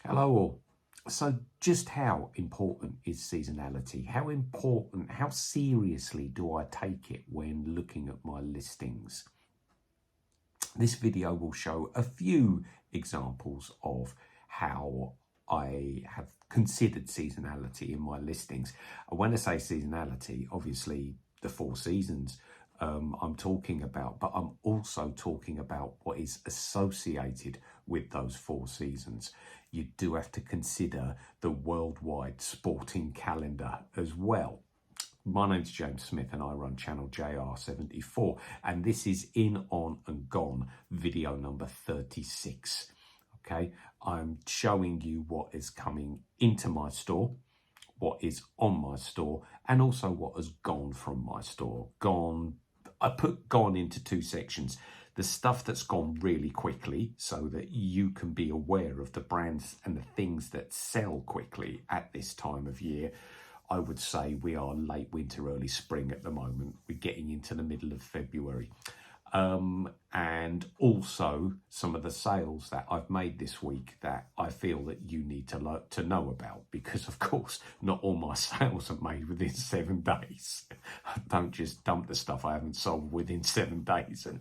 Hello all. So just how important is seasonality? How important, how seriously do I take it when looking at my listings? This video will show a few examples of how I have considered seasonality in my listings. And when I say seasonality, obviously the 4 seasons I'm talking about, but I'm also talking about what is associated with those 4 seasons. You do have to consider the worldwide sporting calendar as well. My name's James Smith and I run channel JR74, and this is In, On and Gone video number 36. Okay, I'm showing you what is coming into my store, what is on my store, and also what has gone from my store. I put gone into 2 sections. The stuff that's gone really quickly so that you can be aware of the brands and the things that sell quickly at this time of year. I would say we are late winter, early spring at the moment. We're getting into the middle of February. And also some of the sales that I've made this week that I feel that you need to know about, because of course not all my sales are made within 7 days. I don't just dump the stuff I haven't sold within 7 days and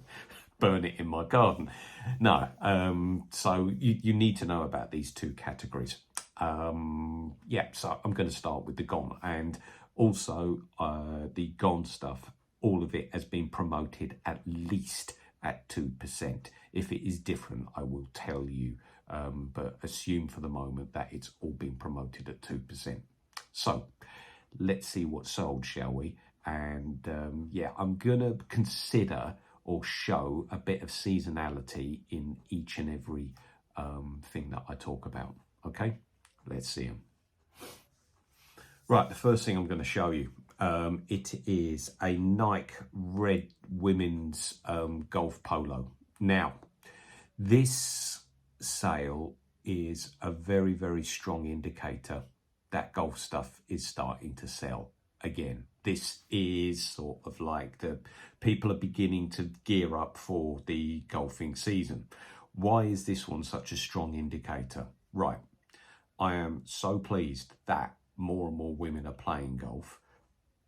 burn it in my garden. No, so you need to know about these 2 categories. Yeah, so I'm going to start with the gone, and also the gone stuff. All of it has been promoted at least at 2%. If it is different, I will tell you, but assume for the moment that it's all been promoted at 2%. So let's see what sold, shall we? And yeah, I'm going to consider or show a bit of seasonality in each and every thing that I talk about. Okay, let's see them. Right, the first thing I'm going to show you, it is a Nike red women's golf polo. Now, this sale is a very, very strong indicator that golf stuff is starting to sell again. This is sort of like the people are beginning to gear up for the golfing season. Why is this one such a strong indicator? Right, I am so pleased that more and more women are playing golf,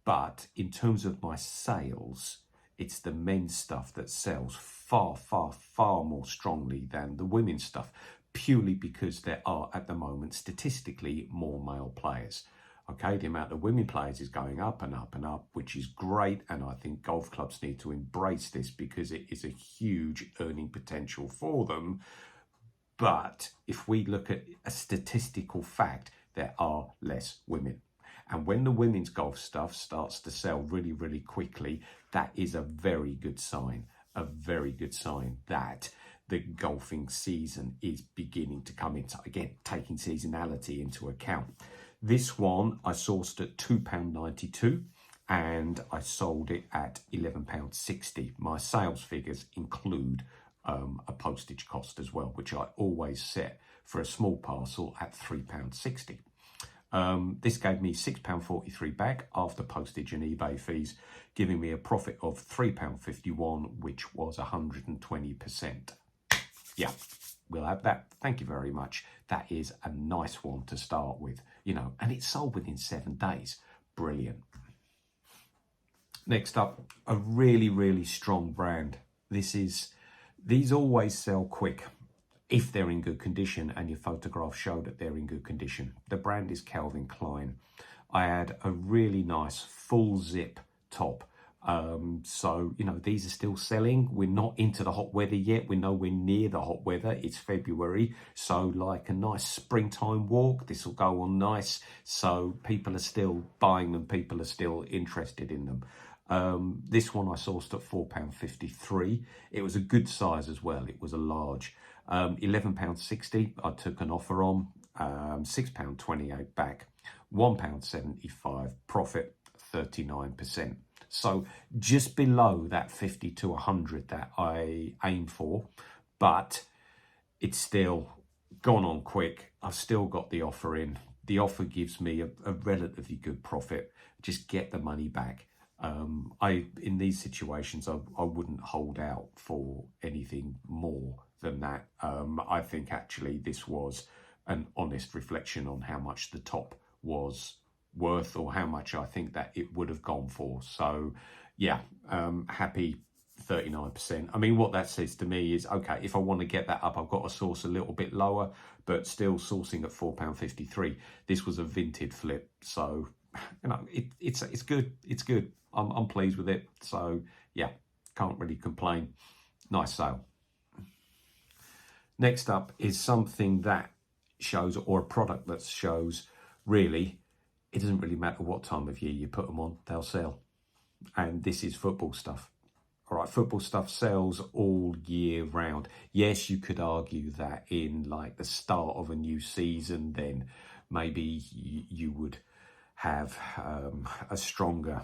but in terms of my sales, it's the men's stuff that sells far, far, far more strongly than the women's stuff, purely because there are at the moment statistically more male players. Okay, the amount of women players is going up and up and up, which is great, and I think golf clubs need to embrace this because it is a huge earning potential for them. But if we look at a statistical fact, there are less women. And when the women's golf stuff starts to sell really, really quickly, that is a very good sign that the golfing season is beginning to come into, again, taking seasonality into account. This one I sourced at £2.92 and I sold it at £11.60. My sales figures include a postage cost as well, which I always set for a small parcel at £3.60. This gave me £6.43 back after postage and eBay fees, giving me a profit of £3.51, which was 120%. Yeah, we'll have that. Thank you very much. That is a nice one to start with, you know, and it's sold within 7 days. Brilliant. Next up, a really, really strong brand. These always sell quick if they're in good condition and your photographs show that they're in good condition. The brand is Calvin Klein. I had a really nice full zip top. So, you know, these are still selling. We're not into the hot weather yet. We're nowhere near the hot weather. It's February. So like a nice springtime walk, this will go on nice. So people are still buying them. People are still interested in them. This one I sourced at £4.53. It was a good size as well. It was a large. £11.60 I took an offer on, £6.28 back, £1.75 profit, 39%. So just below that 50 to 100 that I aim for, but it's still gone on quick. I've still got the offer in. The offer gives me a relatively good profit. Just get the money back. In these situations, I wouldn't hold out for anything more than that. I think actually this was an honest reflection on how much the top was worth, or how much I think that it would have gone for. So yeah, happy 39%. I mean, what that says to me is, okay, if I want to get that up, I've got to source a little bit lower, but still sourcing at £4.53. This was a vintage flip, so you know, it's good. It's good. I'm pleased with it. So yeah, can't really complain. Nice sale. Next up is something that shows, or a product that shows, really, it doesn't really matter what time of year you put them on, they'll sell. And this is football stuff. All right, football stuff sells all year round. Yes, you could argue that in like the start of a new season, then maybe you would have a stronger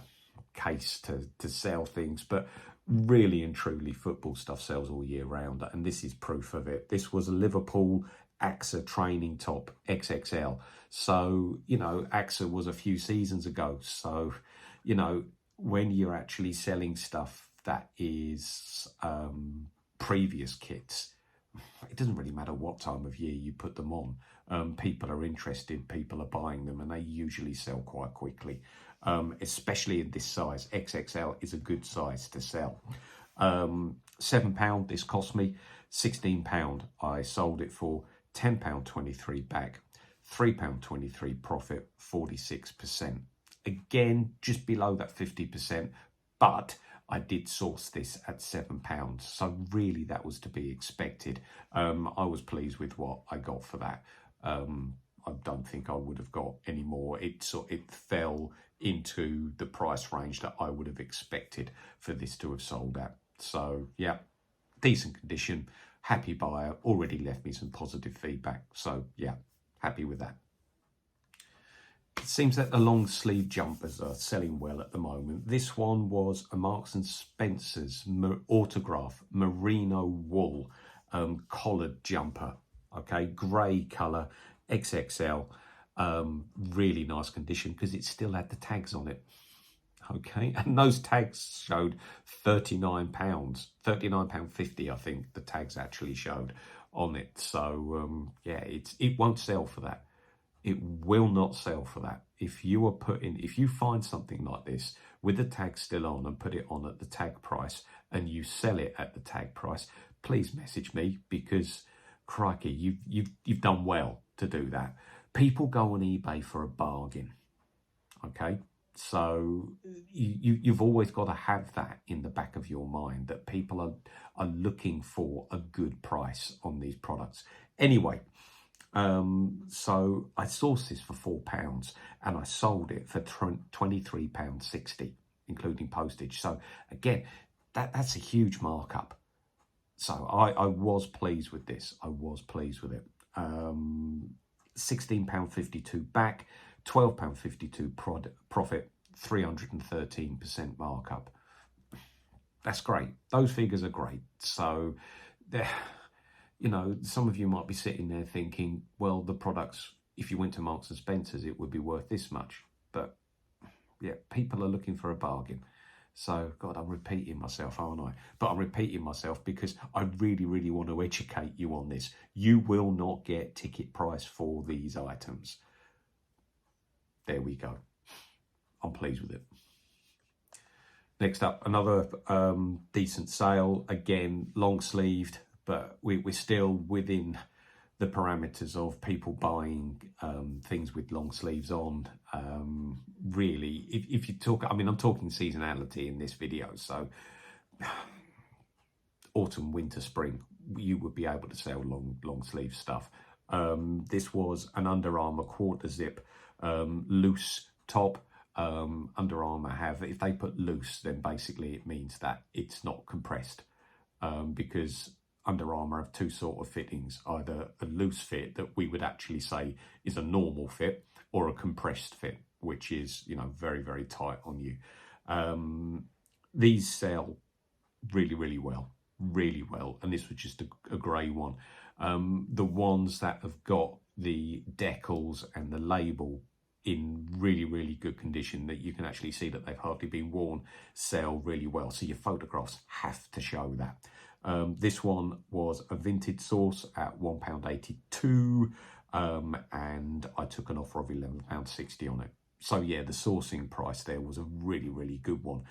case to sell things, but really and truly football stuff sells all year round, and this is proof of it. This was a Liverpool AXA training top XXL. So, you know, AXA was a few seasons ago. So, you know, when you're actually selling stuff that is previous kits, it doesn't really matter what time of year you put them on. People are interested, people are buying them, and they usually sell quite quickly, especially in this size. XXL is a good size to sell. £7 this cost me, £16 I sold it for, £10.23 back, £3.23 profit, 46%. Again, just below that 50%, but I did source this at £7, so really that was to be expected. I was pleased with what I got for that. I don't think I would have got any more. It fell into the price range that I would have expected for this to have sold at. So yeah, decent condition, happy buyer, already left me some positive feedback. So yeah, happy with that. It seems that the long sleeve jumpers are selling well at the moment. This one was a Marks and Spencer's autograph merino wool collared jumper. Okay, grey colour, XXL, really nice condition because it still had the tags on it. Okay, and those tags showed £39, £39.50, I think the tags actually showed on it. So yeah, it won't sell for that. It will not sell for that. If you find something like this with the tag still on and put it on at the tag price and you sell it at the tag price, please message me, because crikey, you've done well to do that. People go on eBay for a bargain. Okay, so you've always got to have that in the back of your mind, that people are looking for a good price on these products. Anyway, so I sourced this for £4 and I sold it for £23.60, including postage. So again, that's a huge markup. So I was pleased with this. I was pleased with it. £16.52 back, £12.52 profit, 313% markup. That's great. Those figures are great. So they're, you know, some of you might be sitting there thinking, well, the products, if you went to Marks and Spencer's, it would be worth this much. But yeah, people are looking for a bargain. So, God, I'm repeating myself, aren't I? But I'm repeating myself because I really, really want to educate you on this. You will not get ticket price for these items. There we go. I'm pleased with it. Next up, another decent sale. Again, long sleeved, but we're still within the parameters of people buying things with long sleeves on. Really, if you talk, I mean, I'm talking seasonality in this video, so autumn, winter, spring, you would be able to sell long sleeve stuff. This was an Under Armour quarter zip loose top. Under Armour have, if they put loose, then basically it means that it's not compressed, because Under Armour have two sort of fittings, either a loose fit that we would actually say is a normal fit, or a compressed fit, which is, you know, very, very tight on you. These sell really, really well, and this was just a grey one. The ones that have got the decals and the label in really, really good condition, that you can actually see that they've hardly been worn, sell really well. So your photographs have to show that. This one was a vintage source at £1.82. and I took an offer of £11.60 on it. So yeah, the sourcing price there was a really, really good one.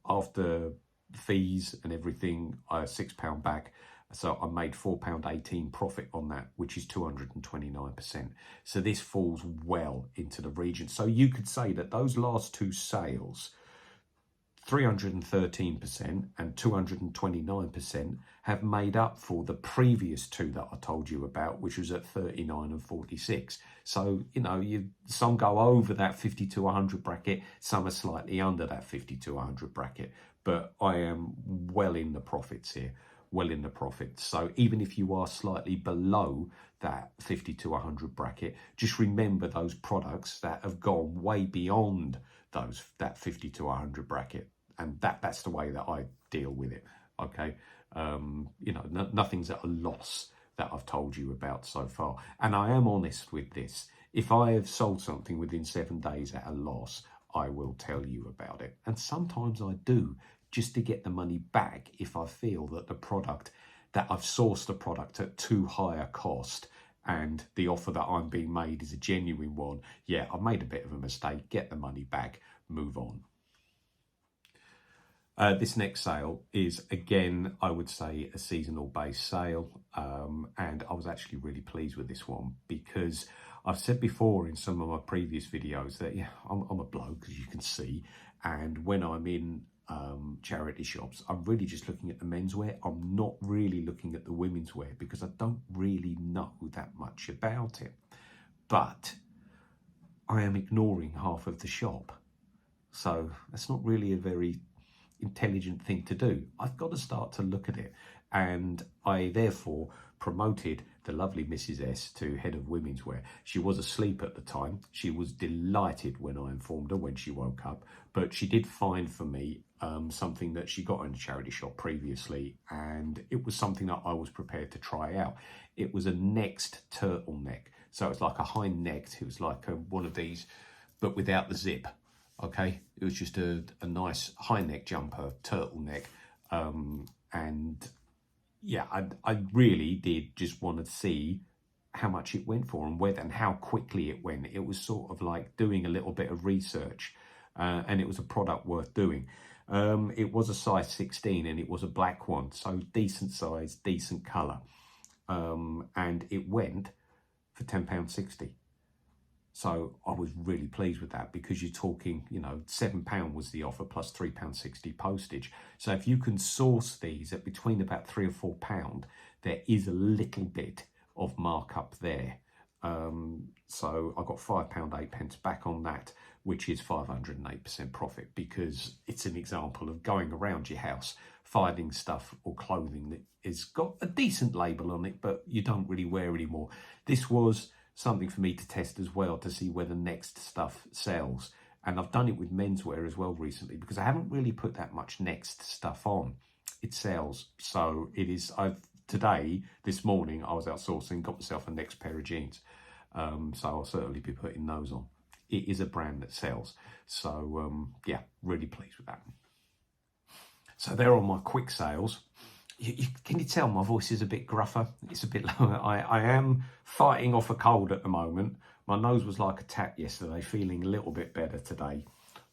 After fees and everything, £6 back. So I made £4.18 profit on that, which is 229%. So this falls well into the region. So you could say that those last two sales, 313% and 229%, have made up for the previous two that I told you about, which was at 39 and 46. So, you know, some go over that 50 to 100 bracket, some are slightly under that 50 to 100 bracket, but I am well in the profits here, well in the profits. So even if you are slightly below that 50 to 100 bracket, just remember those products that have gone way beyond that 50 to 100 bracket. And that's the way that I deal with it, okay? You know, nothing's at a loss that I've told you about so far. And I am honest with this. If I have sold something within 7 days at a loss, I will tell you about it. And sometimes I do, just to get the money back if I feel that the product, that I've sourced the product at too high a cost and the offer that I'm being made is a genuine one. Yeah, I made a bit of a mistake, get the money back, move on. This next sale is, again, I would say a seasonal based sale. And I was actually really pleased with this one because I've said before in some of my previous videos that, yeah, I'm a bloke, as you can see. And when I'm in charity shops, I'm really just looking at the menswear. I'm not really looking at the women's wear because I don't really know that much about it. But I am ignoring half of the shop. So that's not really a very intelligent thing to do. I've got to start to look at it, and I therefore promoted the lovely Mrs. S to head of women's wear. She was asleep at the time. She was delighted when I informed her when she woke up, but she did find for me something that she got in a charity shop previously, and it was something that I was prepared to try out. It was a next turtleneck, so it's like a high neck. It was like one of these, but without the zip. Okay, it was just a nice high neck jumper, turtleneck, and yeah, I really did just want to see how much it went for and whether and how quickly it went. It was sort of like doing a little bit of research, and it was a product worth doing. It was a size 16 and it was a black one, so decent size, decent colour, and it went for £10.60. So I was really pleased with that because you're talking, you know, £7 was the offer plus £3.60 postage. So if you can source these at between about £3 or £4, there is a little bit of markup there. So I got £5.08 back on that, which is 508% profit, because it's an example of going around your house, finding stuff or clothing that has got a decent label on it, but you don't really wear anymore. This was something for me to test as well to see whether next stuff sells. And I've done it with menswear as well recently because I haven't really put that much next stuff on. It sells. So it is, today, this morning, I was out sourcing, got myself a next pair of jeans. So I'll certainly be putting those on. It is a brand that sells. So yeah, really pleased with that. So they're on my quick sales. Can you tell my voice is a bit gruffer? It's a bit lower. I am fighting off a cold at the moment. My nose was like a tap yesterday, feeling a little bit better today.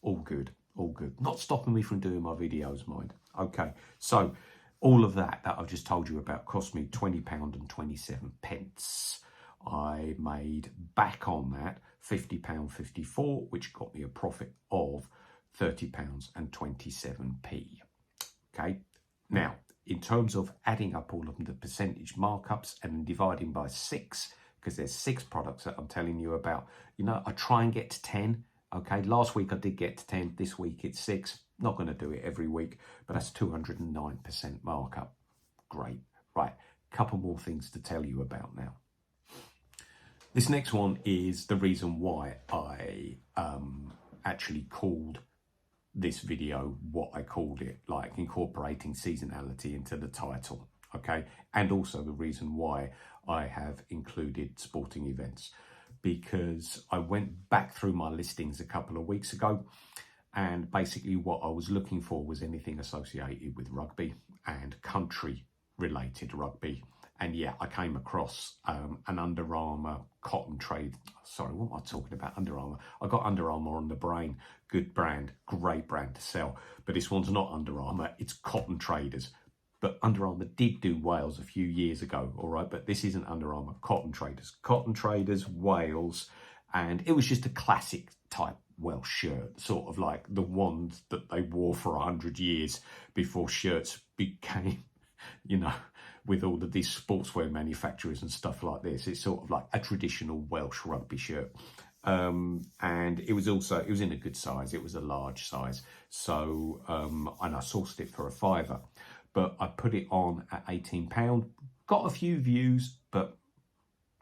All good, all good. Not stopping me from doing my videos, mind. Okay, so all of that I've just told you about cost me £20.27. I made back on that £50.54, which got me a profit of £30.27. Okay, now, in terms of adding up all of the percentage markups and then dividing by 6, because there's 6 products that I'm telling you about, you know, I try and get to 10. Okay, last week I did get to 10. This week it's 6. Not going to do it every week, but that's 209% markup. Great. Right, couple more things to tell you about now. This next one is the reason why I actually called this video what I called it, like incorporating seasonality into the title, okay? And also the reason why I have included sporting events, because I went back through my listings a couple of weeks ago, and basically what I was looking for was anything associated with rugby and country related rugby. And yeah, I came across an Under Armour cotton trade. Sorry, what am I talking about? Under Armour. I got Under Armour on the brain. Good brand, great brand to sell. But this one's not Under Armour, it's Cotton Traders. But Under Armour did do Wales a few years ago, all right? But this isn't Under Armour, Cotton Traders. Cotton Traders, Wales. And it was just a classic type Welsh shirt, sort of like the ones that they wore for 100 years before shirts became, you know, with all of these sportswear manufacturers and stuff like this. It's sort of like a traditional Welsh rugby shirt. And it was in a good size. It was a large size. So, and I sourced it for £5, but I put it on at £18. Got a few views, but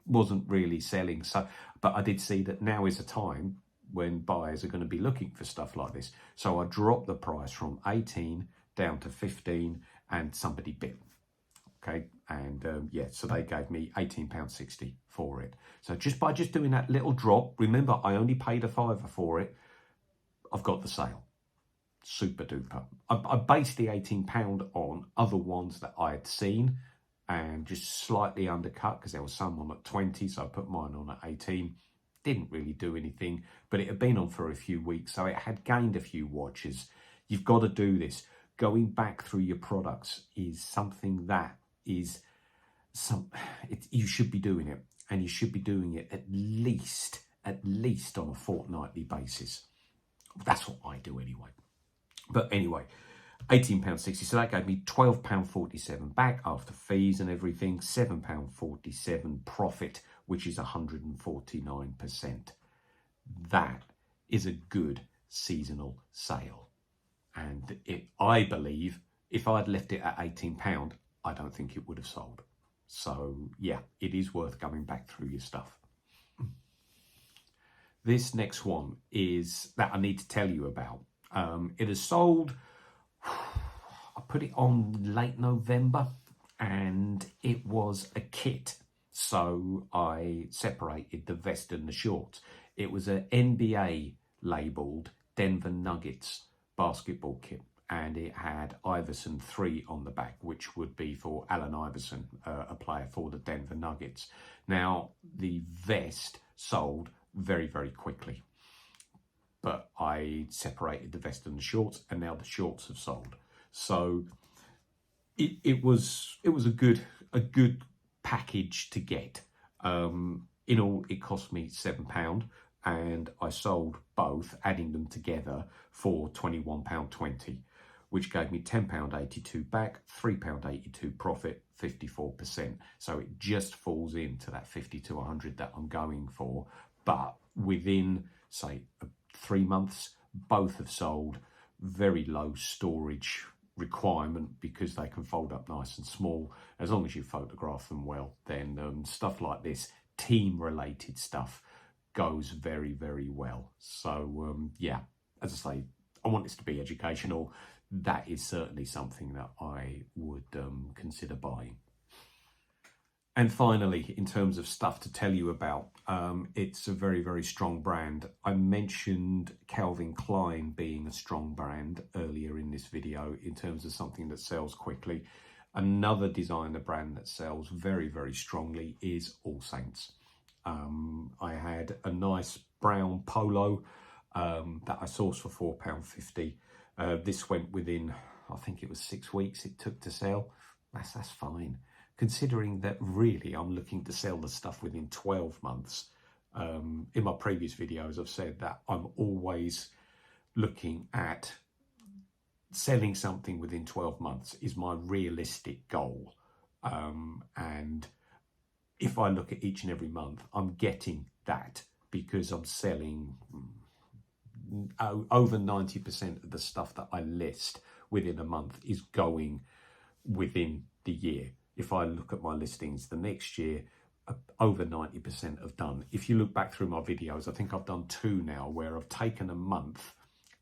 wasn't really selling. So, but I did see that now is a time when buyers are going to be looking for stuff like this. So I dropped the price from 18 down to 15 and somebody bid. Okay, and yeah, so they gave me £18.60 for it. So just by doing that little drop, remember I only paid £5 for it, I've got the sale. Super duper. I based the £18 on other ones that I had seen and just slightly undercut because there was some on at 20, so I put mine on at 18. Didn't really do anything, but it had been on for a few weeks, so it had gained a few watches. You've got to do this. Going back through your products is something that is you should be doing it, and you should be doing it at least on a fortnightly basis. That's what I do anyway. But anyway, £18.60, so that gave me £12.47 back after fees and everything, £7.47 profit, which is 149%. That is a good seasonal sale. And I believe if I'd left it at £18, I don't think it would have sold. So yeah, it is worth going back through your stuff. This next one is that I need to tell you about. It has sold, I put it on late November, and it was a kit. So I separated the vest and the shorts. It was an NBA labelled Denver Nuggets basketball kit, and it had Iverson 3 on the back, which would be for Allen Iverson, a player for the Denver Nuggets. Now, the vest sold very, very quickly, but I separated the vest and the shorts, and now the shorts have sold. So it was a good package to get. In all, it cost me £7, and I sold both, adding them together, for £21.20, which gave me £10.82 back, £3.82 profit, 54%. So it just falls into that 50 to 100 that I'm going for. But within, say, 3 months, both have sold. Very low storage requirement because they can fold up nice and small. As long as you photograph them well, then stuff like this, team related stuff, goes very, very well. So yeah, as I say, I want this to be educational. That is certainly something that I would consider buying. And finally, in terms of stuff to tell you about, it's a very, very strong brand. I mentioned Calvin Klein being a strong brand earlier in this video in terms of something that sells quickly. Another designer brand that sells very, very strongly is All Saints. I had a nice brown polo that I sourced for £4.50. This went within, I think it was 6 weeks it took to sell. That's fine, considering that really I'm looking to sell the stuff within 12 months. In my previous videos, I've said that I'm always looking at selling something within 12 months is my realistic goal. And if I look at each and every month, I'm getting that because I'm selling over 90% of the stuff that I list within a month is going within the year. If I look at my listings the next year, over 90% have done. If you look back through my videos, I think I've done 2 now where I've taken a month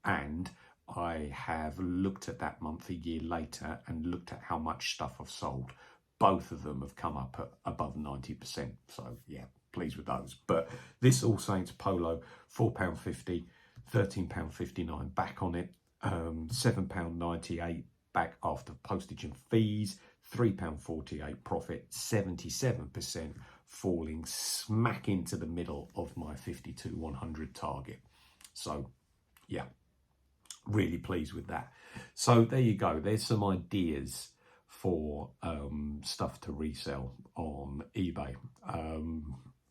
and I have looked at that month a year later and looked at how much stuff I've sold. Both of them have come up at above 90%. So yeah, pleased with those. But this All Saints polo, £4.50, £13.59 back on it, £7.98 back after postage and fees, £3.48 profit, 77%, falling smack into the middle of my 52-100 target. So yeah, really pleased with that. So there you go. There's some ideas for stuff to resell on eBay.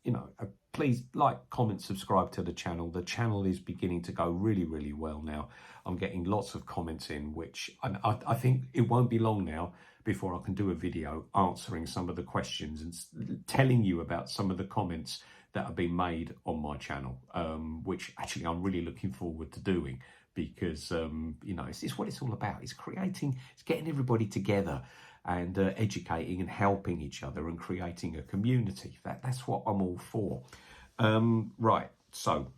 You know, please like, comment, subscribe to the channel. The channel is beginning to go really, really well now. I'm getting lots of comments in, which I think it won't be long now before I can do a video answering some of the questions and telling you about some of the comments that have been made on my channel, which actually I'm really looking forward to doing, because you know, it's what it's all about. It's creating, it's getting everybody together and educating and helping each other and creating a community. That's what I'm all for. Right, so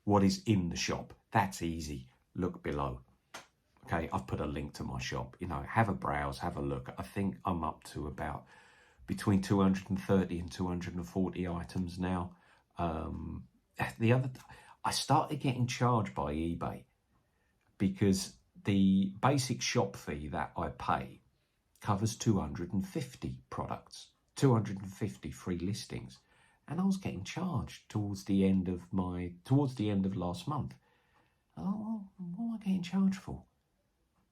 what is in the shop, that's easy. Look below. Okay, I've put a link to my shop. You know, have a browse, have a look. I think I'm up to about between 230 and 240 items now. I started getting charged by eBay because the basic shop fee that I pay covers 250 products, 250 free listings. And I was getting charged towards the end of last month. Oh, what am I getting charged for?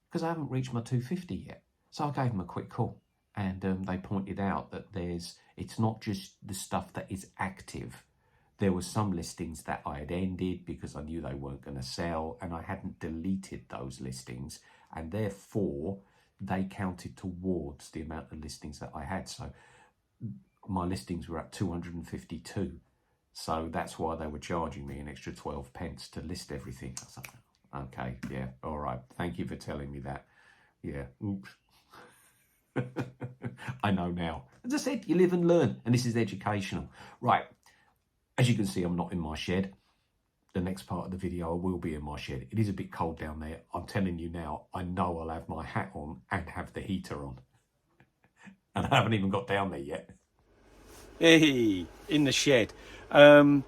Because I haven't reached my 250 yet. So I gave them a quick call, and they pointed out that it's not just the stuff that is active. There were some listings that I had ended because I knew they weren't going to sell, and I hadn't deleted those listings, and therefore they counted towards the amount of listings that I had. So my listings were at 252. So that's why they were charging me an extra 12 pence to list everything. I was like, okay, yeah, all right. Thank you for telling me that. Yeah, oops. I know now. As I said, you live and learn, and this is educational. Right, as you can see, I'm not in my shed. The next part of the video, I will be in my shed. It is a bit cold down there. I'm telling you now, I know I'll have my hat on and have the heater on. And I haven't even got down there yet. Hey, in the shed. Yeah, I'm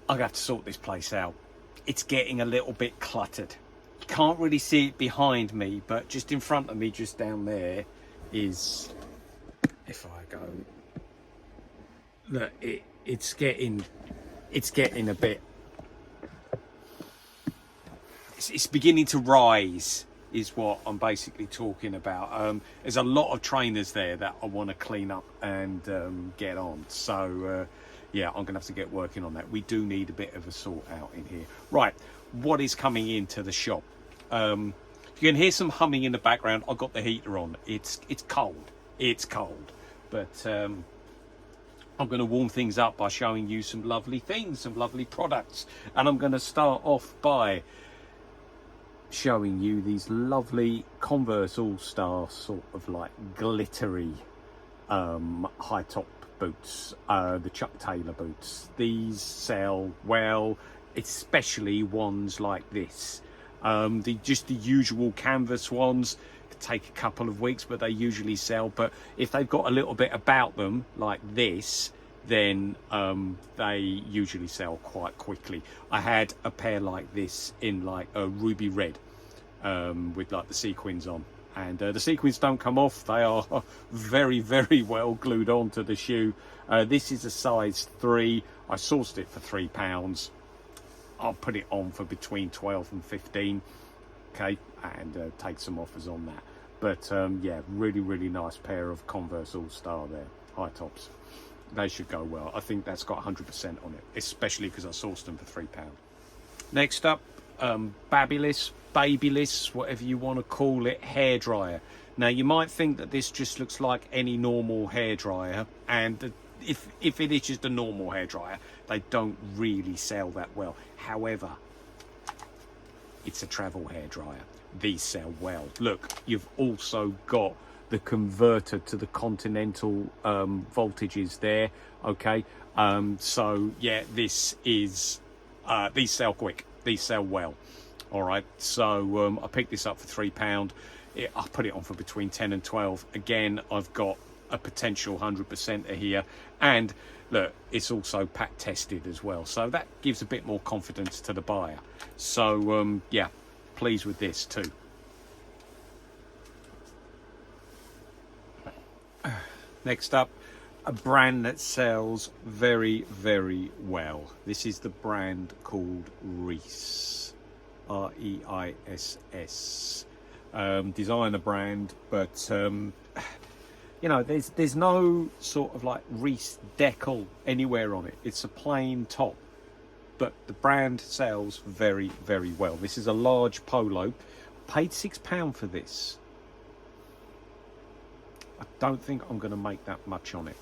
gonna have to sort this place out. It's getting a little bit cluttered. You can't really see it behind me, but just in front of me, just down there, is, if I go, look, it's getting a bit, it's beginning to rise, is what I'm basically talking about. There's a lot of trainers there that I want to clean up and get on. So yeah, I'm gonna have to get working on that. We do need a bit of a sort out in here. Right, what is coming into the shop? You can hear some humming in the background. I've got the heater on. It's cold. It's cold, but I'm going to warm things up by showing you some lovely things, some lovely products, and I'm going to start off by showing you these lovely Converse All-Star sort of like glittery high top boots, the Chuck Taylor boots. These sell well, especially ones like this. Just the usual canvas ones could take a couple of weeks, but they usually sell. But if they've got a little bit about them like this, then they usually sell quite quickly. I had a pair like this in like a ruby red with like the sequins on, and the sequins don't come off. They are very, very well glued onto the shoe. This is a size 3. I sourced it for £3. I'll put it on for between 12 and 15, okay, and take some offers on that. But yeah, really, really nice pair of Converse All-Star there, high tops. They should go well. I think that's got 100% on it, especially because I sourced them for £3. Next up, Babyliss, whatever you want to call it, hairdryer. Now, you might think that this just looks like any normal hairdryer, and if it is just a normal hairdryer, they don't really sell that well. However, it's a travel hairdryer. These sell well. Look, you've also got the converter to the continental voltages there, okay? So yeah, this is these sell quick, these sell well. All right, so I picked this up for £3. I put it on for between 10 and 12. Again, I've got a potential 100% here, and look, it's also pack tested as well, so that gives a bit more confidence to the buyer. So yeah, pleased with this too. Next up, a brand that sells very, very well. This is the brand called Reis, R-E-I-S-S. Designer brand, but you know, there's no sort of like Reis decal anywhere on it. It's a plain top, but the brand sells very, very well. This is a large polo. Paid £6 for this. I don't think I'm going to make that much on it.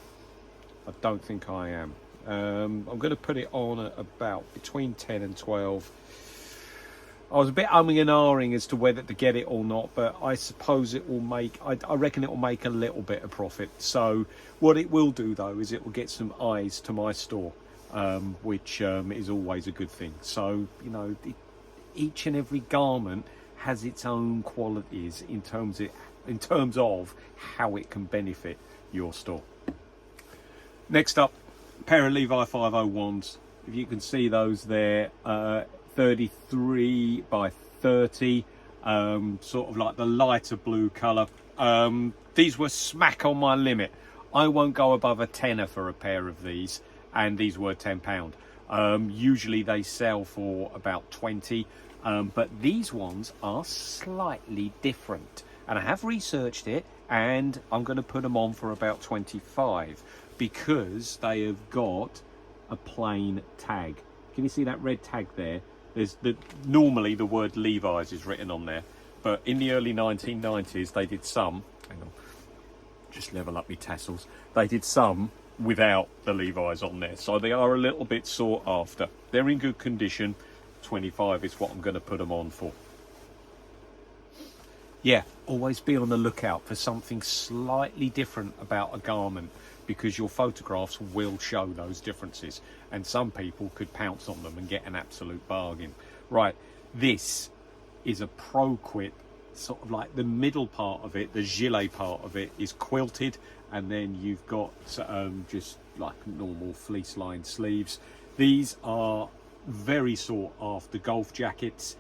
I don't think I am. I'm going to put it on at about between 10 and 12. I was a bit umming and ahhing as to whether to get it or not, but I suppose it will make, I reckon it will make a little bit of profit. So what it will do though is it will get some eyes to my store, which is always a good thing. So, you know, each and every garment has its own qualities in terms of how it can benefit your store. Next up, a pair of Levi 501s. If you can see those there, 33 by 30, sort of like the lighter blue colour. These were smack on my limit. I won't go above a tenner for a pair of these, and these were £10. Usually they sell for about 20, but these ones are slightly different. And I have researched it, and I'm going to put them on for about 25 because they have got a plain tag. Can you see that red tag there? Normally the word Levi's is written on there, but in the early 1990s they did some, hang on, just level up my tassels, they did some without the Levi's on there, so they are a little bit sought after. They're in good condition. 25 is what I'm going to put them on for. Yeah, always be on the lookout for something slightly different about a garment, because your photographs will show those differences, and some people could pounce on them and get an absolute bargain. Right, this is a Pro Quit, sort of like the middle part of it, the gilet part of it is quilted, and then you've got just like normal fleece lined sleeves. These are very sought after golf jackets.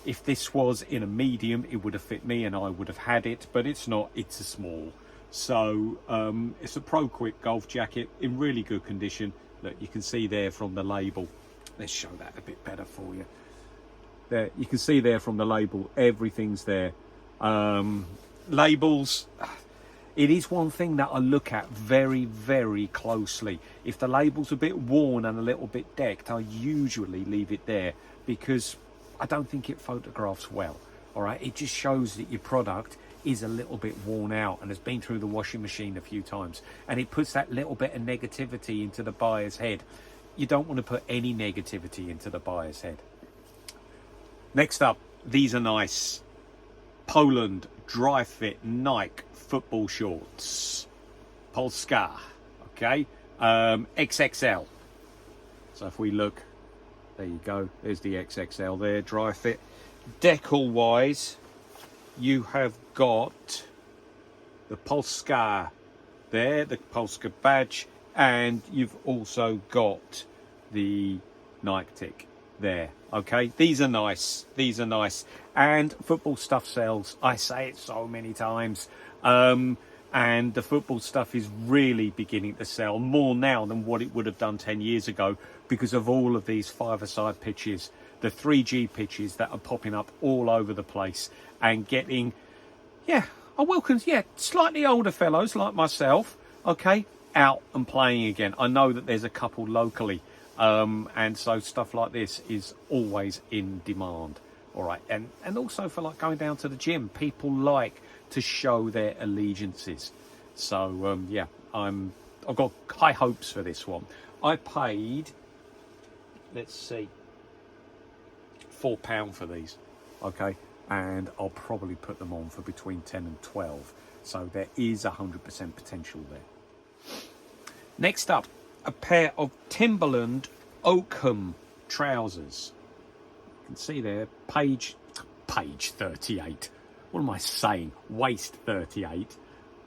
If this was in a medium, it would have fit me and I would have had it, but it's not, it's a small. So it's a Pro Quit golf jacket in really good condition. Look, you can see there from the label. Let's show that a bit better for you. There, you can see there from the label, everything's there. Labels, it is one thing that I look at very, very closely. If the label's a bit worn and a little bit decked, I usually leave it there because I don't think it photographs well. All right, it just shows that your product is a little bit worn out and has been through the washing machine a few times, and it puts that little bit of negativity into the buyer's head. You don't want to put any negativity into the buyer's head. Next up, these are nice. Poland dry fit Nike football shorts, Polska, okay, XXL. So if we look, there you go, there's the XXL there, dry fit. Decal wise, you have got the Polska there, the Polska badge, and you've also got the Nike tick there. Okay, these are nice, these are nice. And football stuff sells. I say it so many times, and the football stuff is really beginning to sell more now than what it would have done 10 years ago because of all of these five-a-side pitches, the 3G pitches that are popping up all over the place and getting, yeah, I welcome, yeah, slightly older fellows like myself, okay, out and playing again. I know that there's a couple locally, and so stuff like this is always in demand. All right, and also for like going down to the gym, people like to show their allegiances. So yeah, I've got high hopes for this one. I paid, let's see, £4 for these, okay, and I'll probably put them on for between 10 and 12. So there is 100% potential there. Next up, a pair of Timberland Oakham trousers. You can see there, page 38. What am I saying? Waist 38.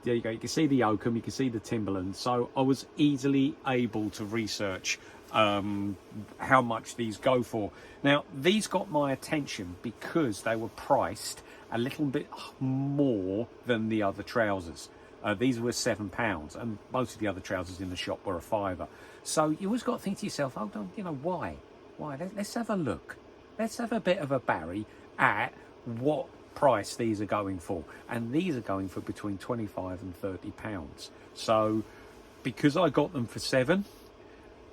There you go. You can see the Oakham, you can see the Timberland. So I was easily able to research how much these go for. Now, these got my attention because they were priced a little bit more than the other trousers. These were £7, and most of the other trousers in the shop were a £5. So you always got to think to yourself, hold on, you know, why? Let's have a look. Let's have a bit of a Barry at what price these are going for. And these are going for between £25 and £30. So because I got them for £7,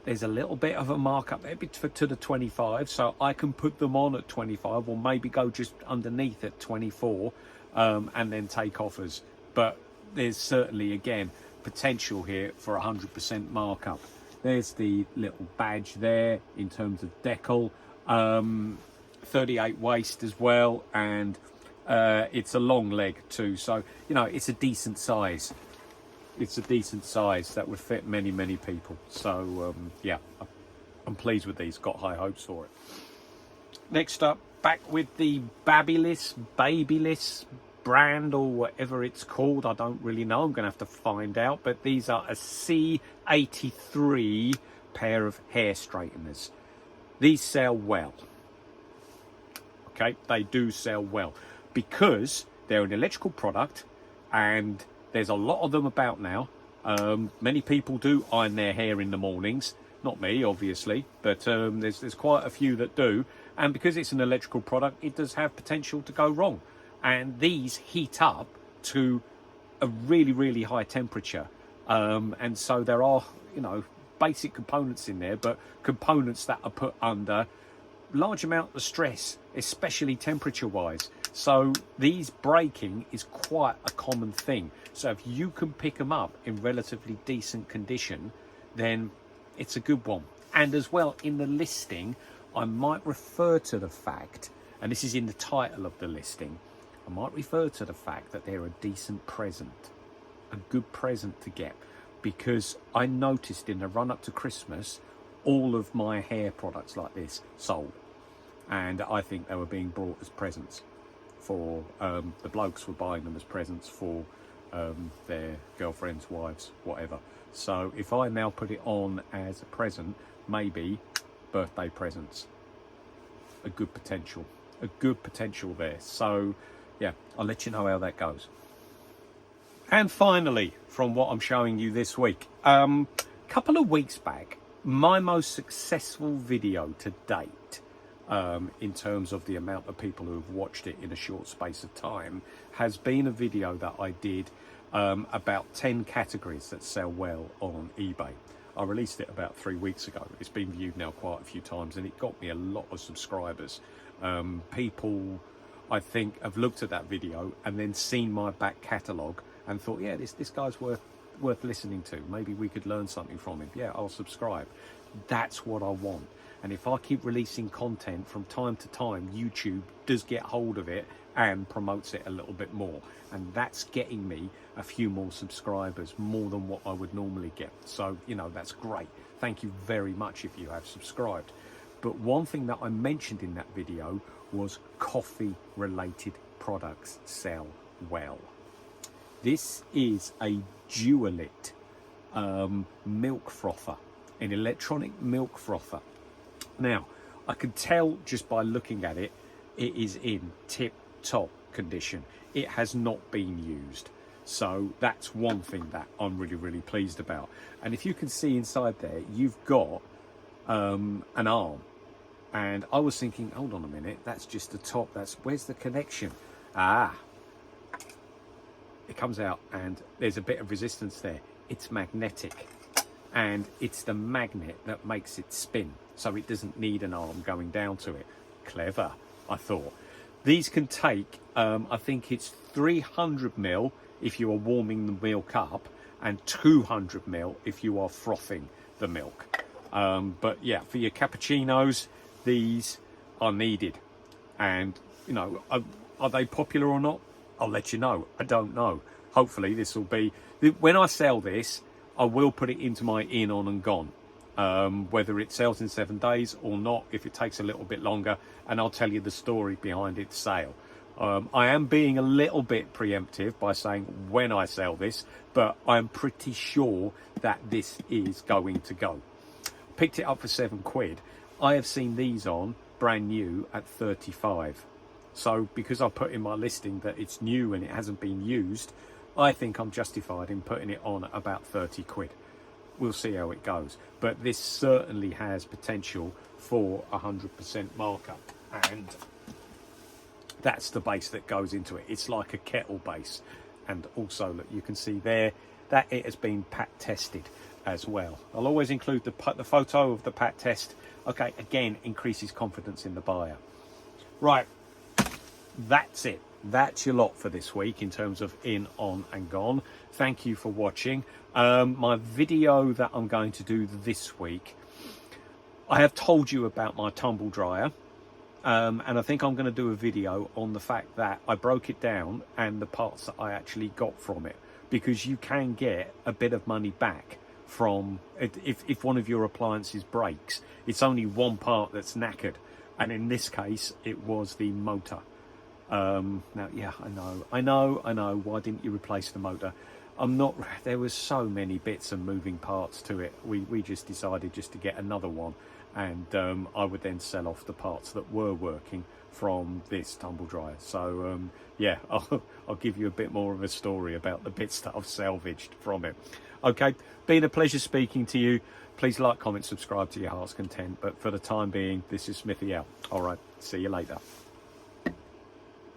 there's a little bit of a markup there to the 25, so I can put them on at 25, or maybe go just underneath at 24, and then take offers. But there's certainly, again, potential here for 100% markup. There's the little badge there in terms of decal, 38 waist as well, and it's a long leg too, so you know, it's a decent size. It's a decent size that would fit many people. So yeah, I'm pleased with these. Got high hopes for it. Next up, back with the Babyless brand, or whatever it's called. I don't really know. I'm gonna have to find out. But these are a C83 pair of hair straighteners. These sell well. Okay, they do sell well because they're an electrical product, and there's a lot of them about now. Many people do iron their hair in the mornings. Not me, obviously, but there's quite a few that do. And because it's an electrical product, it does have potential to go wrong. And these heat up to a really high temperature. And so there are, you know, basic components in there, but components that are put under large amount of stress, especially temperature wise. So these breaking is quite a common thing. So if you can pick them up in relatively decent condition, then it's a good one. And as well, in the listing, I might refer to the fact, and this is in the title of the listing, I might refer to the fact that they're a decent present, a good present to get, because I noticed in the run up to Christmas, all of my hair products like this sold. And I think they were being brought as presents for the blokes were buying them as presents for their girlfriends, wives, whatever. So if I now put it on as a present, maybe birthday presents, a good potential there. So yeah, I'll let you know how that goes. And finally, from what I'm showing you this week, couple of weeks back, my most successful video to date, in terms of the amount of people who have watched it in a short space of time, has been a video that I did about 10 categories that sell well on eBay. I released it about 3 weeks ago. It's been viewed now quite a few times, and it got me a lot of subscribers. People, I think, have looked at that video and then seen my back catalogue and thought, yeah, this guy's worth listening to. Maybe we could learn something from him. Yeah, I'll subscribe. That's what I want. And if I keep releasing content from time to time, YouTube does get hold of it and promotes it a little bit more. And that's getting me a few more subscribers, more than what I would normally get. So, you know, that's great. Thank you very much if you have subscribed. But one thing that I mentioned in that video was coffee-related products sell well. This is a Dualit milk frother, an electronic milk frother. Now, I can tell just by looking at it, it is in tip-top condition. It has not been used. So that's one thing that I'm really pleased about. And if you can see inside there, you've got an arm. And I was thinking, hold on a minute, that's just the top. Where's the connection? Ah, it comes out and there's a bit of resistance there. It's magnetic. And it's the magnet that makes it spin. So it doesn't need an arm going down to it. Clever, I thought. These can take, I think it's 300 ml if you are warming the milk up, and 200 ml if you are frothing the milk. But yeah, for your cappuccinos, these are needed. And, you know, are they popular or not? I'll let you know. I don't know. Hopefully this will be, when I sell this, I will put it into my in, on and gone. Whether it sells in 7 days or not, if it takes a little bit longer, and I'll tell you the story behind its sale. I am being a little bit preemptive by saying when I sell this, but I'm pretty sure that this is going to go. picked it up for £7. I have seen these on brand new at 35. So because I put in my listing that it's new and it hasn't been used, I think I'm justified in putting it on at about £30. We'll see how it goes. But this certainly has potential for 100% markup. And that's the base that goes into it. It's like a kettle base. And also, look, you can see there that it has been pat tested as well. I'll always include the photo of the pat test. Okay, again, increases confidence in the buyer. Right, that's it. That's your lot for this week in terms of in, on and gone. Thank you for watching. My video that I'm going to do this week, I have told you about my tumble dryer. And I think I'm going to do a video on the fact that I broke it down and the parts that I actually got from it, because you can get a bit of money back from if one of your appliances breaks. It's only one part that's knackered, and in this case it was the motor. Now, yeah, I know. Why didn't you replace the motor? There was so many bits and moving parts to it. We just decided just to get another one, and I would then sell off the parts that were working from this tumble dryer. So yeah, I'll give you a bit more of a story about the bits that I've salvaged from it. Okay, been a pleasure speaking to you. Please like, comment, subscribe to your heart's content. But for the time being, this is Smithy out. All right, see you later.